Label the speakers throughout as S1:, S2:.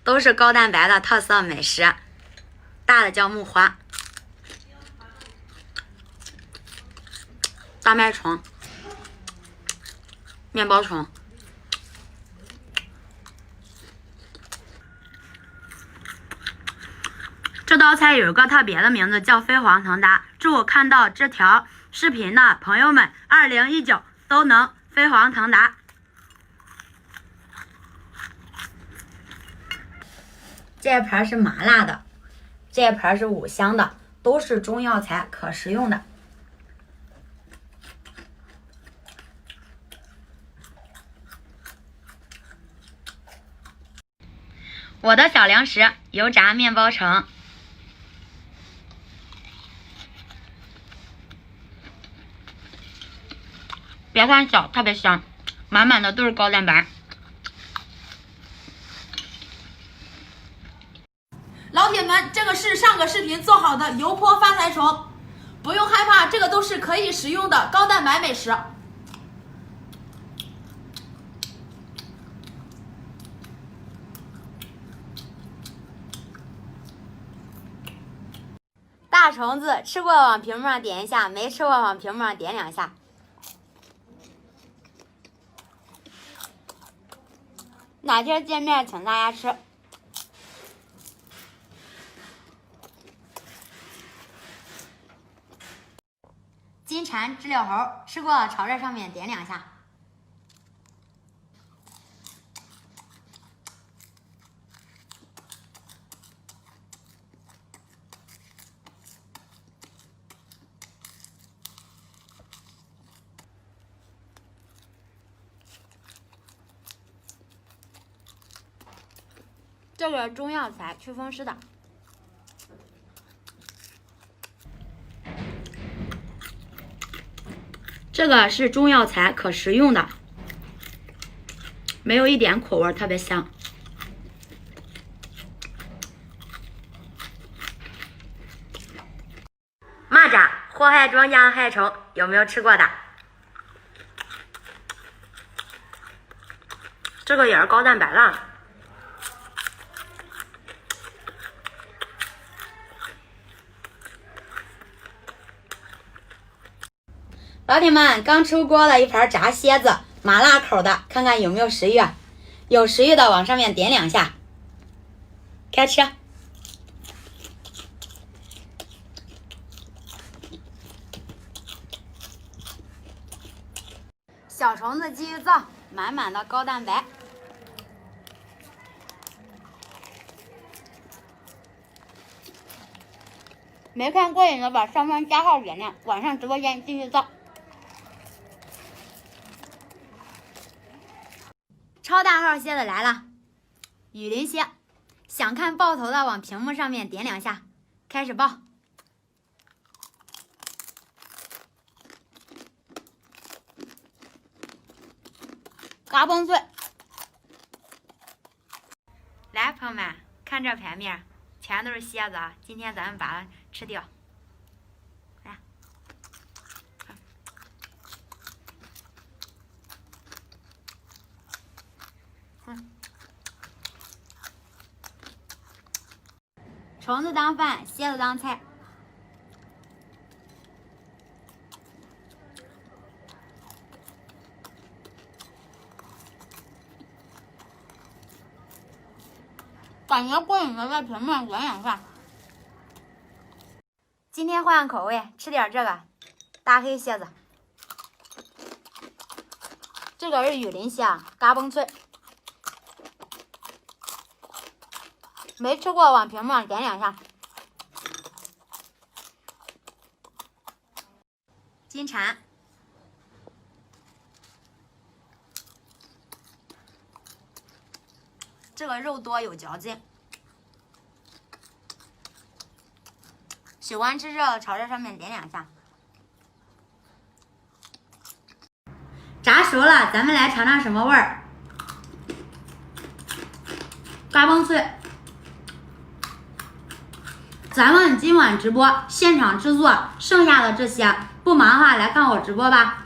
S1: 都是高蛋白的特色美食。大的叫木花，大麦虫，面包虫。这道菜有一个特别的名字，叫飞黄腾达。祝看到这条视频的朋友们，2019都能飞黄腾达。这一盘是麻辣的，这一盘是五香的，都是中药材，可食用的。我的小零食，油炸面包城。别看小，特别香，满满的都是高蛋白。
S2: 老铁们，这个是上个视频做好的油泼发财虫，不用害怕，这个都是可以食用的高蛋白美食。
S1: 大虫子吃过往屏幕上点一下，没吃过往屏幕上点2下。哪天见面请大家吃。金蝉知了猴吃过，朝这上面点2下。这个中药材祛风湿的。这个是中药材，可食用的，没有一点苦味，特别香。蚂蚱祸害庄稼的害虫，有没有吃过的？这个也是高蛋白的。老铁们，刚出锅了一盘炸蝎子，麻辣口的，看看有没有食欲？有食欲的往上面点2下，开吃。小虫子鸡鱼燥，满满的高蛋白。没看过瘾的，把上方加号点亮，晚上直播间继续造。超大号蝎子来了，雨林蝎，想看爆头的往屏幕上面点2下，开始爆。嘎嘣脆。来，朋友们，看这盘面，全都是蝎子啊！今天咱们把它吃掉。来，虫子当饭，蝎子当菜。感觉过瘾的在屏幕上点2下。今天换口味，吃点这个大黑蝎子。这个是雨林蝎，嘎嘣脆。没吃过往屏幕上点2下。金蝉，这个肉多有嚼劲，喜欢吃这个朝这上面点2下。炸熟了，咱们来尝尝什么味儿。嘎嘣脆。咱们今晚直播现场制作剩下的这些，不忙的话来看我直播吧。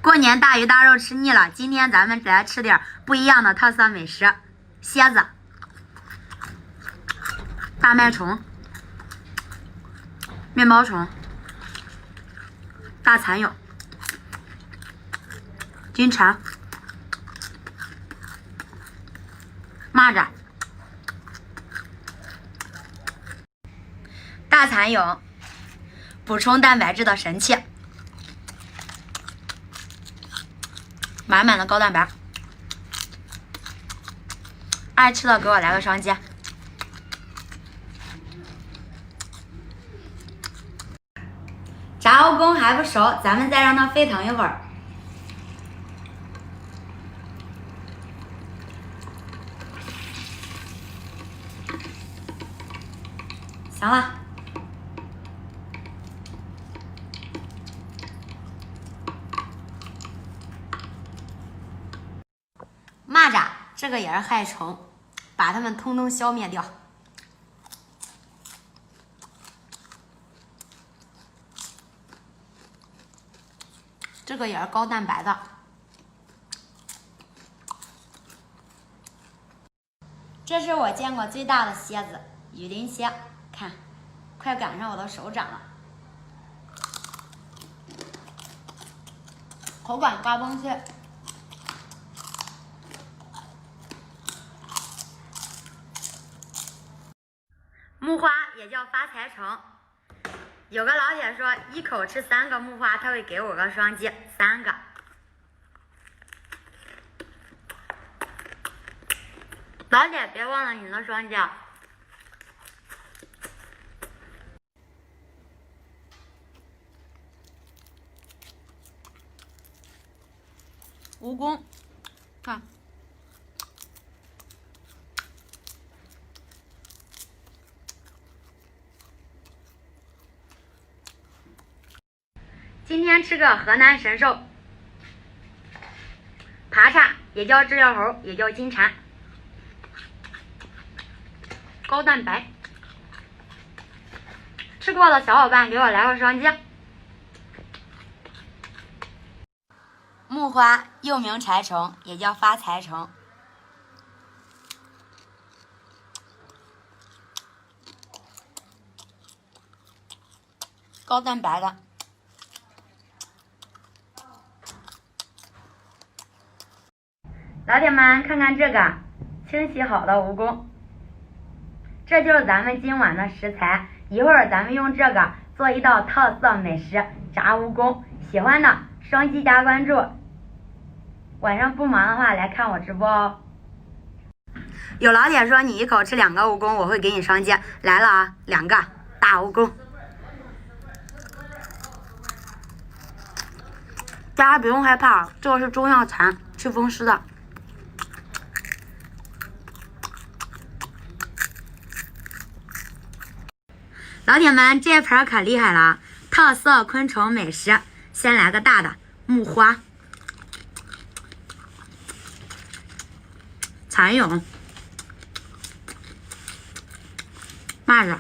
S1: 过年大鱼大肉吃腻了，今天咱们来吃点不一样的特色美食：蝎子、大麦虫、面包虫、大蚕蛹、金蝉、蚂蚱。大蚕蛹，补充蛋白质的神器，满满的高蛋白。爱吃的给我来个双击。炸蜈蚣还不熟，咱们再让它沸腾一会儿。行了。蚂蚱这个也是害虫，把它们通通消灭掉。这个也是高蛋白的。这是我见过最大的蝎子，雨林蝎，看，快赶上我的手掌了。口感嘎嘣脆。木花也叫发财虫，有个老铁说一口吃3个木花，他会给我个双击，3个。老铁别忘了你的双击啊！蜈蚣，看。今天吃个河南神兽，爬叉也叫知了猴，也叫金蝉，高蛋白。吃过的小伙伴给我来个双击。木花又名柴虫，也叫发财虫，高蛋白的。老铁们，看看这个清洗好的蜈蚣，这就是咱们今晚的食材。一会儿咱们用这个做一道特色美食——炸蜈蚣。喜欢的双击加关注。晚上不忙的话来看我直播哦。有老铁说你一口吃2个蜈蚣，我会给你双击。来了啊，2个大蜈蚣。大家不用害怕，这个是中药材，祛风湿的。老铁们，这盘可厉害了！特色昆虫美食，先来个大的木花、蚕蛹、蚂蚱、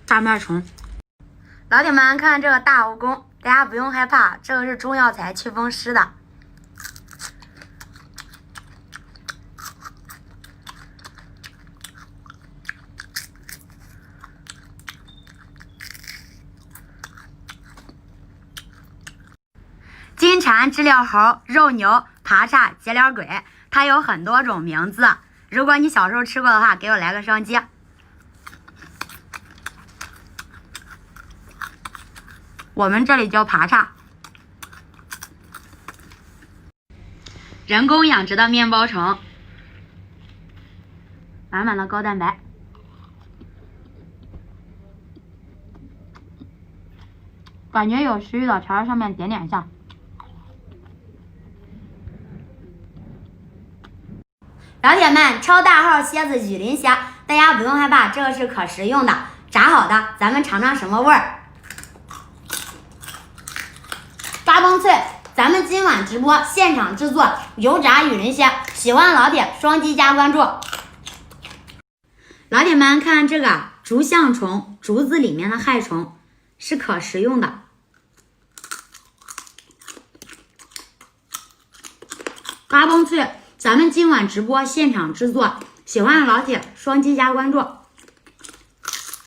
S1: 大麦虫。老铁们，看这个大蜈蚣，大家不用害怕，这个是中药材，祛风湿的。金蝉、知了猴、肉牛、爬叉、节了鬼，它有很多种名字。如果你小时候吃过的话，给我来个双击。我们这里叫爬叉。人工养殖的面包虫，满满的高蛋白。感觉有食欲的朝着上面点2下。老铁们，超大号蝎子雨林虾，大家不用害怕，这个是可食用的，炸好的，咱们尝尝什么味儿。嘎嘣脆！咱们今晚直播现场制作油炸雨林虾，喜欢老铁双击加关注。老铁们看这个竹象虫，竹子里面的害虫，是可食用的。嘎嘣脆，咱们今晚直播现场制作，喜欢的老铁双击加关注。